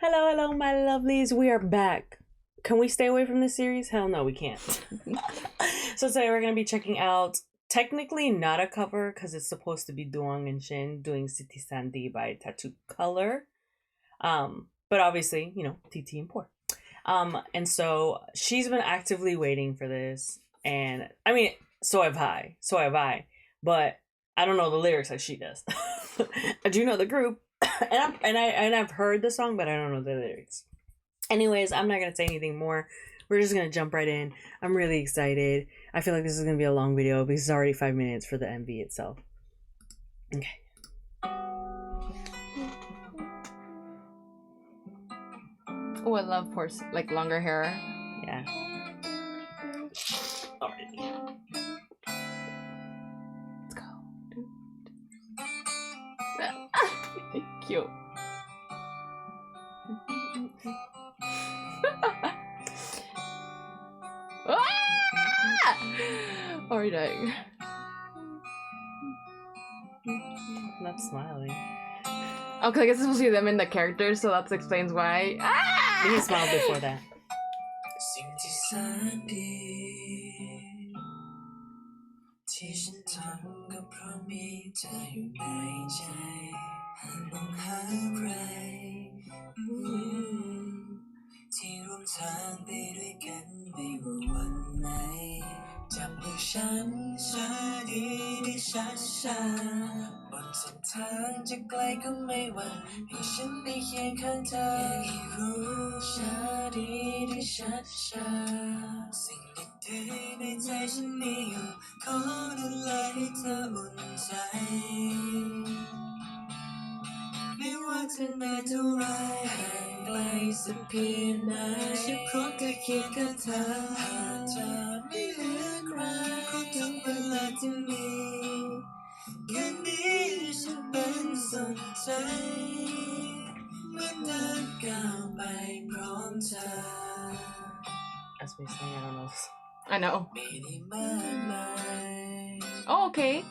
Hello, my lovelies. We are back. Can we stay away from this series? Hell no, we can't. So today we're going to be checking out, technically not a cover because it's supposed to be Duang and Shin doing City Sandy by Tattoo Color. But obviously, you know, Teetee and Por. And so she's been actively waiting for this. And I mean, so have I. But I don't know the lyrics like she does. I do know the group. and I've heard the song, but I don't know the lyrics. Anyways, I'm not gonna say anything more. We're just gonna jump right in. I'm really excited. I feel like this is gonna be a long video because it's already 5 minutes for the MV itself. Okay. Oh, I love Por's like longer hair. Yeah. Already. Let's go. Cute. Are you dying? Not smiling. Okay, I guess it's supposed to be them in the characters, so that explains why. He smiled before that. As we sing, I don't know. I know. Oh, okay.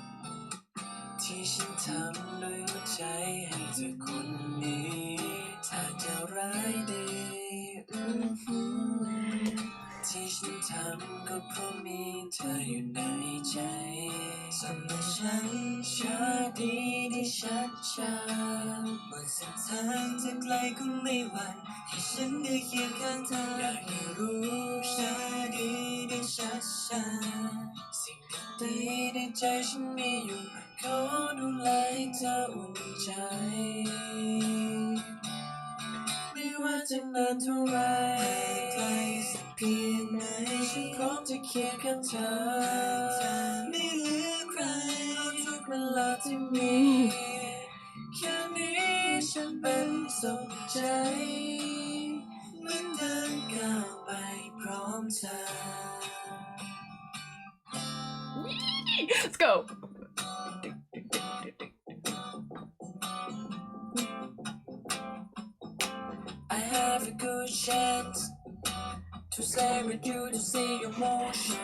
Let's go. I have a good chance to stay with you to see your motion.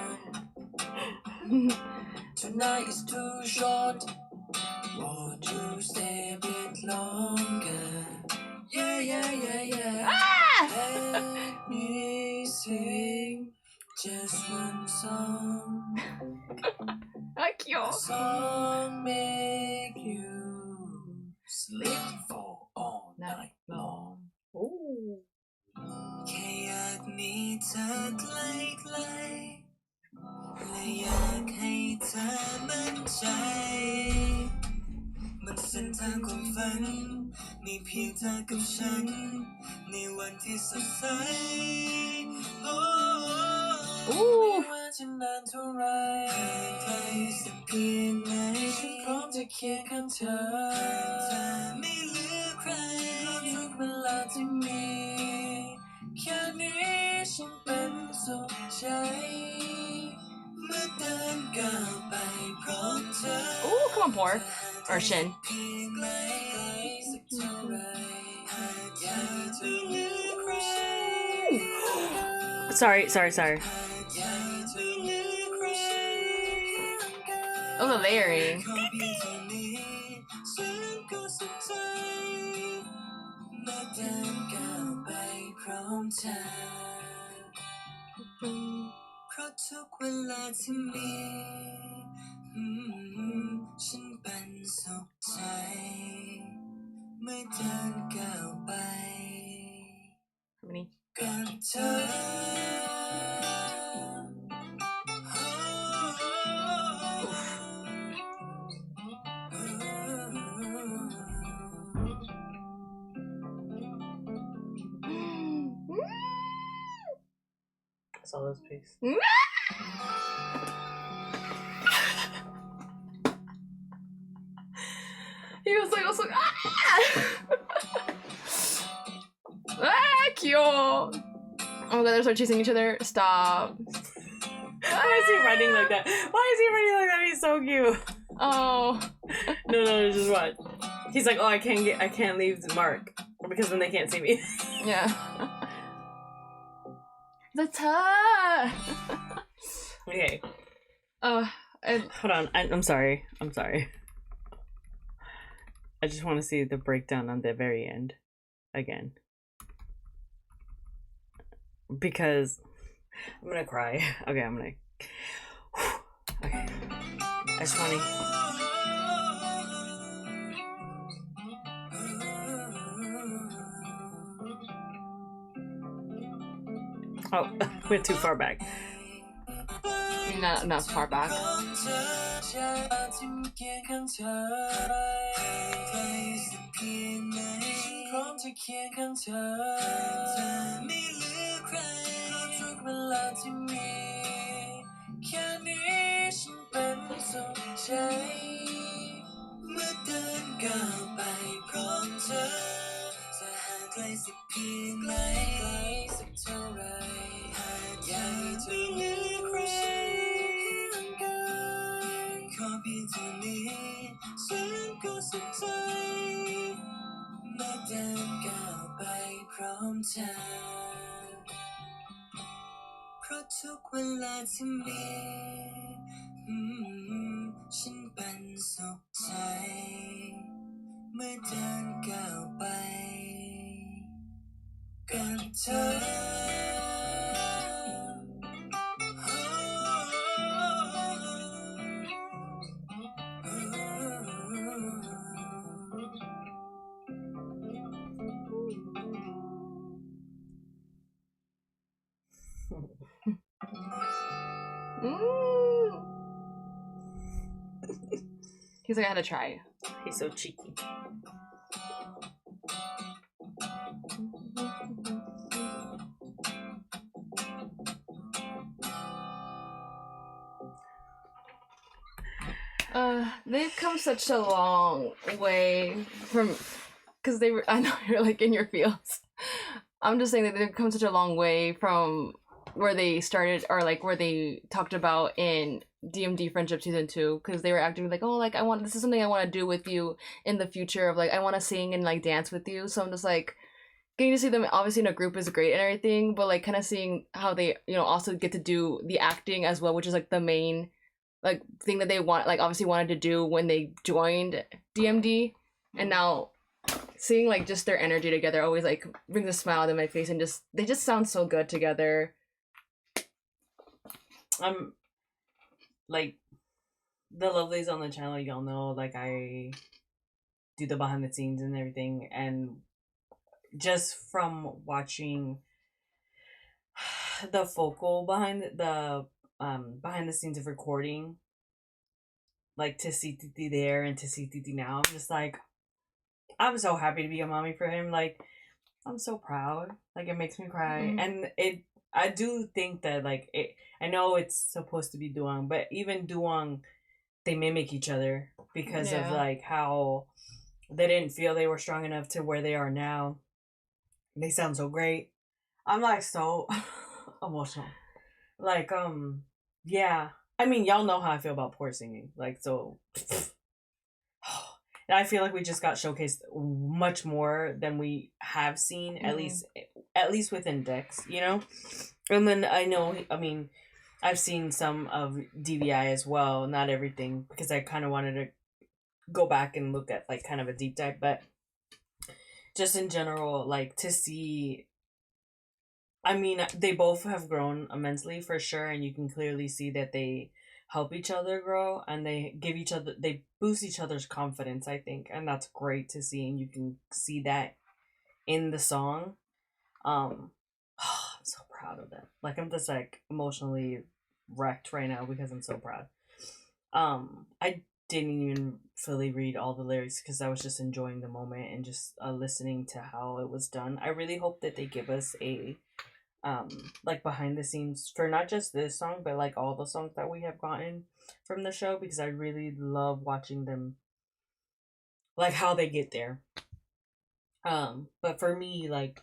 Tonight is too short. Won't you stay a bit longer? Yeah. Let me sing just one song. Cute. A song make you sleep for all night long. Ooh. แค่อยากมีเธอใกล้ๆและอยากให้เธอมั่นใจบนเส้นทางของฝันมีเพียงเธอกับฉันในวันที่สดใสไม่ว่าจะนานเท่าไรไกลสักเพียงไหนฉันพร้อมจะเคียงข้างเธอไม่เหลือใครทุกเวลาที่มีแค่นี้ฉันเป็นสุขใจเมื่อเดินก้าวไปพร้อมเธอ Ooh, come on, Por. Or Shin. Sorry. Oh, the layering. พร้อมเธอเพราะทุกเวลาที่มีฉันเป็นสุขใจเมื่อเดินก้าวไปกับเธอ Solo space. He was like, also, cute. Oh my god, they're start chasing each other. Stop. Why is he running like that? Why is he running like that? He's so cute. Oh. No, just watch. He's like, oh, I can't leave the mark because then they can't see me. Yeah. That's her. Okay. Hold on. I'm sorry. I just want to see the breakdown on the very end again. Because I'm gonna cry. Okay, I'm gonna. Okay. I just want to. Oh, went too far back. Not enough far back. He's like, I had to try. He's so cheeky. They've come such a long way from, because they were, I know you're like in your fields. I'm just saying that they've come such a long way from where they started, or like where they talked about in DMD Friendship Season 2, because they were acting like, oh, like this is something I want to do with you in the future, of like, I want to sing and like dance with you. So I'm just like, getting to see them obviously in a group is great and everything, but like kind of seeing how they, also get to do the acting as well, which is like the main like thing that they obviously wanted to do when they joined DMD, and now seeing like just their energy together always like brings a smile to my face, and they just sound so good together. Like the lovelies on the channel, y'all know, like I do the behind the scenes and everything, and just from watching the focal behind the scenes of recording, like to see Teetee there and to see Teetee now, I'm just like, I'm so happy to be a mommy for him. Like, I'm so proud. Like, it makes me cry. And I do think that, like, I know it's supposed to be Duang, but even Duang, they mimic each other because of, like, how they didn't feel they were strong enough to where they are now. They sound so great. I'm, like, so emotional. Like, yeah. I mean, y'all know how I feel about Por singing. Like, so... I feel like we just got showcased much more than we have seen, at least within Dex, And then I've seen some of DVI as well, not everything, because I kind of wanted to go back and look at like kind of a deep dive, but just in general, like to see I mean, they both have grown immensely for sure, and you can clearly see that they help each other grow and they boost each other's confidence, I think, and that's great to see, and you can see that in the song. I'm so proud of them. Like, I'm just like emotionally wrecked right now because I'm so proud. I didn't even fully read all the lyrics because I was just enjoying the moment and just listening to how it was done. I really hope that they give us a like behind the scenes for not just this song but like all the songs that we have gotten from the show, because I really love watching them, like how they get there. But for me, like,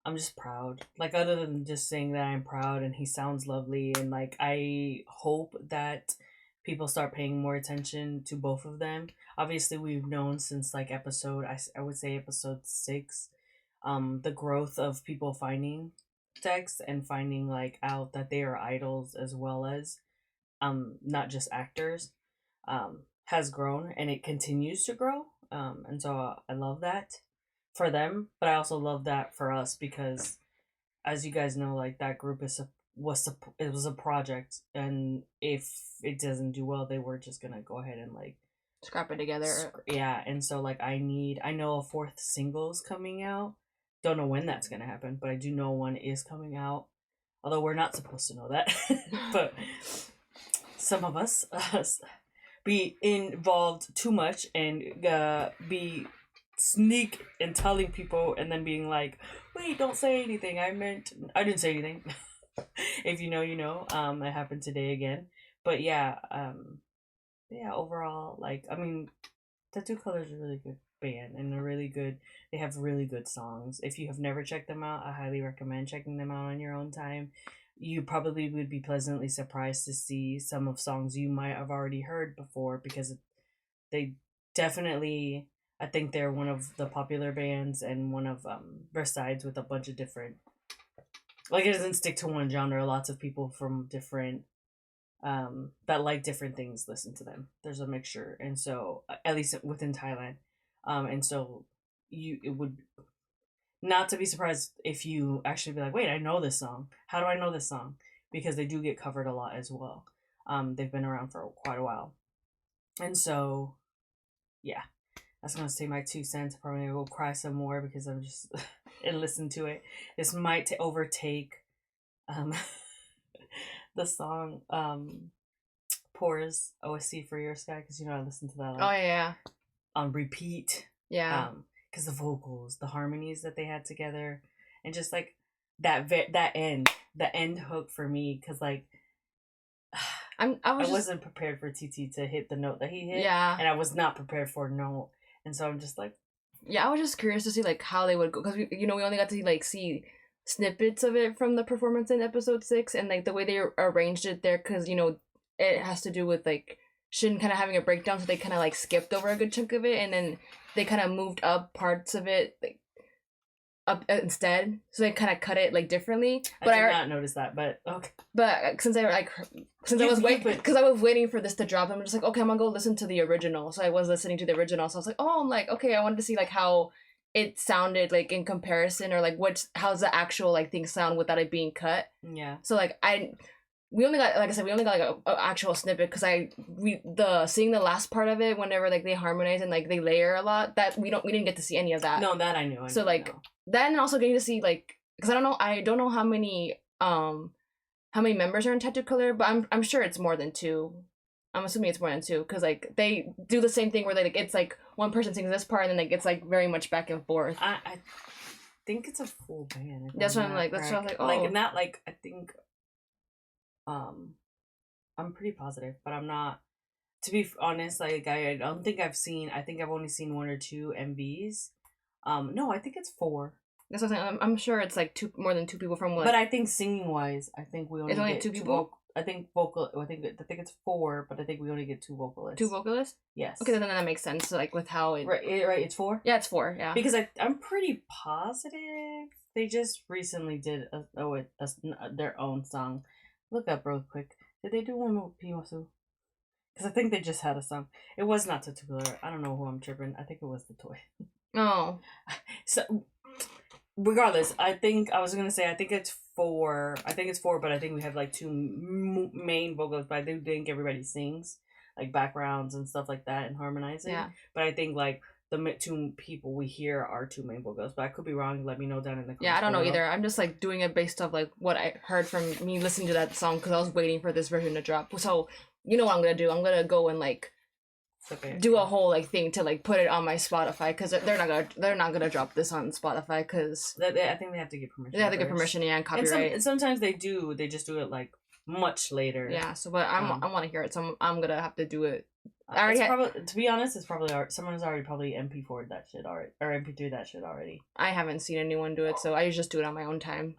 I'm just proud. Like, other than just saying that I'm proud and he sounds lovely, and like I hope that people start paying more attention to both of them. Obviously, we've known since like I would say episode 6, the growth of people finding text and finding like out that they are idols as well as not just actors, has grown, and it continues to grow. And so I love that for them, but I also love that for us because, as you guys know, like that group it was a project, and if it doesn't do well, they were just gonna go ahead and like scrap it together. Yeah, and so like I know a 4th single's coming out. Don't know when that's gonna happen, but I do know one is coming out. Although we're not supposed to know that, but some of us be involved too much and be sneak and telling people and then being like, wait, don't say anything, I didn't say anything. If you know, you know. It happened today again. But yeah, overall, like, I mean, Tattoo Color is a really good band, and they have really good songs. If you have never checked them out, I highly recommend checking them out on your own time. You probably would be pleasantly surprised to see some of songs you might have already heard before, because they definitely, I think they're one of the popular bands and one of Versailles with a bunch of different, like, it doesn't stick to one genre. Lots of people from different that like different things listen to them. There's a mixture, and so at least within Thailand, and so it would not to be surprised if you actually be like, wait, I know this song. How do I know this song? Because they do get covered a lot as well. They've been around for quite a while, and so yeah, that's gonna say my 2 cents. Probably gonna go cry some more because I'm just and listen to it. This might overtake the song Por's OSC for Your Sky, because you know I listen to that, like, Oh yeah, on repeat. yeah. Because the vocals, the harmonies that they had together, and just like that the end hook for me, because like I wasn't prepared for TT to hit the note that he hit, yeah, and I was not prepared for a note, and so I'm just like, yeah. I was just curious to see like how they would go, because we only got to like see snippets of it from the performance in episode 6, and like the way they arranged it there, because it has to do with like Shin kind of having a breakdown, so they kind of like skipped over a good chunk of it, and then they kind of moved up parts of it like up instead, so they kind of cut it like differently. But I did not notice that, but okay. But since I was waiting for this to drop, I'm just like, okay, I'm gonna go listen to the original. So I was listening to the original, so I was like, oh, I'm like, okay, I wanted to see like how it sounded like in comparison, or like how's the actual like thing sound without it being cut. Yeah. So like we only got, like I said, like a actual snippet, because seeing the last part of it whenever like they harmonize and like they layer a lot, that we didn't get to see any of that. No, that I knew. So like that, and also getting to see like, because I don't know how many members are in Tattoo Color, but I'm sure it's more than 2. I'm assuming it's more than 2, because like they do the same thing where they like it's like one person sings this part and then like it's like very much back and forth. I think it's a full band. That's what I'm like. That's what I was like. Oh, like not like I think. I'm pretty positive, but I'm not. To be honest, like I don't think I've seen. I think I've only seen 1 or 2 MVs. No, I think it's 4. That's what I'm saying. I'm sure it's like more than 2 people from what. But I think singing wise, I think we only it's only get 2 people. I think it's 4, but I think we only get 2 vocalists. 2 vocalists? Yes. Okay, then that makes sense. So, like with how it. Right. It's 4. Yeah, it's 4. Yeah. Because I'm pretty positive they just recently did their own song. Look up real quick. Did they do one with Pimasu? Because I think they just had a song. It was not Tattoo Color. I don't know who I'm tripping. I think it was the toy. Oh. So regardless, I think it's 4. I think it's 4, but I think we have like 2 main vocalists. But I do think everybody sings like backgrounds and stuff like that and harmonizing. Yeah. But I think like the 2 people we hear are 2 main vocalists. But I could be wrong. Let me know down in the comments. Yeah, I don't know either. I'm just like doing it based off like what I heard from me listening to that song because I was waiting for this version to drop. So you know what I'm gonna do? I'm gonna go and like do a whole like thing to like put it on my Spotify because they're not gonna drop this on Spotify because I think they have to get permission. They have to get permission, yeah, and copyright. And sometimes they do. They just do it like much later. Yeah. So, but I want to hear it, so I'm gonna have to do it. To be honest, it's probably someone has already probably MP4'd that shit already or MP3 that shit already. I haven't seen anyone do it, so I just do it on my own time.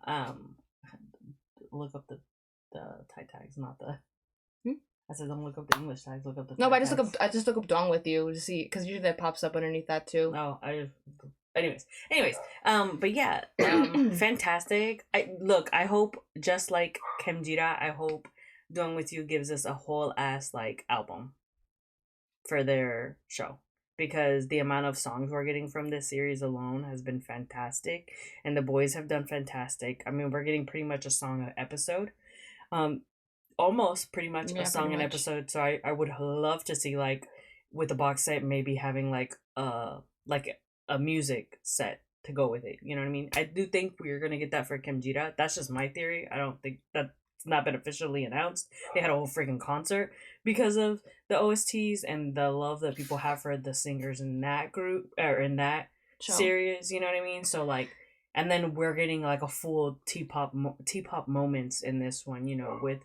Look up the Thai tags, not the. I said don't look up the English tags. Look up the. No, but I just look up Duang with you to see because usually that pops up underneath that too. No, Anyways, but yeah, fantastic. I hope just like Kimjira, I hope Duang with You gives us a whole ass like album for their show because the amount of songs we're getting from this series alone has been fantastic, and the boys have done fantastic. I mean, we're getting pretty much a song an episode, almost pretty much a song an episode. So I would love to see like with the box set maybe having like a music set to go with it. You know what I mean? I do think we're gonna get that for Kimjira. That's just my theory. I don't think that's not been officially announced. They had a whole freaking concert because of the OSTs and the love that people have for the singers in that group or in that series. You know what I mean? So like, and then we're getting like a full T-pop moments in this one. You know, with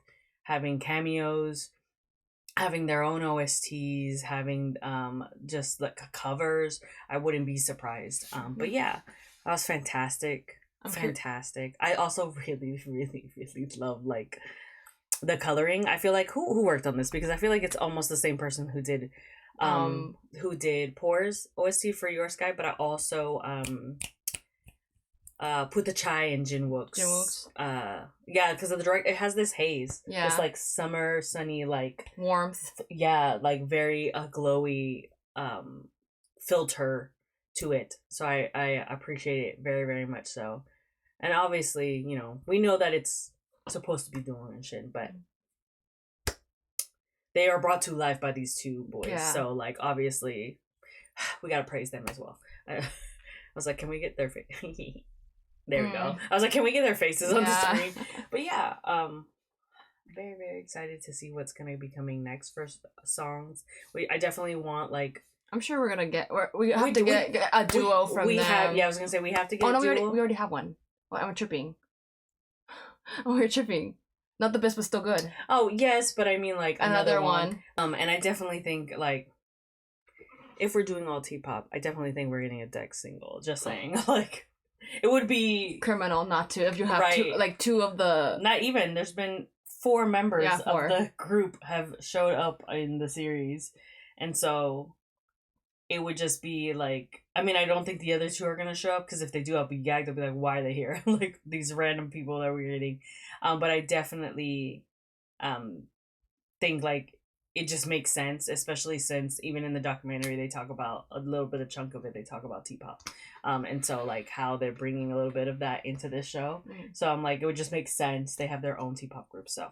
having cameos, having their own OSTs, having just like covers. I wouldn't be surprised. But yeah, that was fantastic. Fantastic. I also really, really, really love like the coloring. I feel like who worked on this because I feel like it's almost the same person who did Por's OST for Your Sky, but I also Puta Chai and Jinwook's. Yeah, because of the direct, it has this haze. Yeah. It's like summer, sunny, like warmth. Yeah, like very glowy filter to it. So I appreciate it very, very much so. And obviously, you know, we know that it's supposed to be Duang and Shin, but they are brought to life by these 2 boys. Yeah. So like obviously we gotta praise them as well. I was like, can we get their face? There we go. I was like, can we get their faces on the screen? But yeah, very, very excited to see what's gonna be coming next for songs. I definitely want like. I'm sure we're gonna get. We have to get a duo from them. I was gonna say we have to get. Oh no, we already have one. Well, I'm tripping. Oh, we're tripping. Not the best, but still good. Oh yes, but I mean like another one. And I definitely think like. If we're doing all T-pop, I definitely think we're getting a Dex single. Just saying, like, it would be criminal not to if you have two of the. Not even. There's been 4 members of the group have showed up in the series, and so it would just be like. I mean, I don't think the other 2 are gonna show up because if they do, I'll be gagged. I'll be like, why are they here? Like these random people that we're getting. But I definitely, think like. It just makes sense, especially since even in the documentary they talk about a little bit of chunk of it. They talk about T-pop, and so like how they're bringing a little bit of that into this show. So I'm like, it would just make sense. They have their own T-pop group. So,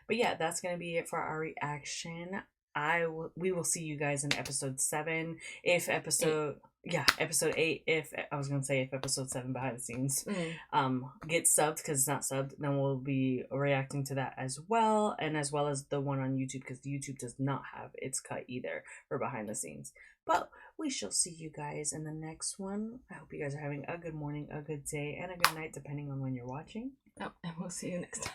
but yeah, that's gonna be it for our reaction. We will see you guys in episode 7. If episode 8. If I was gonna say if episode 7 behind the scenes gets subbed because it's not subbed, then we'll be reacting to that as well, and as well as the one on YouTube because YouTube does not have its cut either for behind the scenes. But we shall see you guys in the next one. I hope you guys are having a good morning, a good day, and a good night depending on when you're watching. Oh, and we'll see you next time.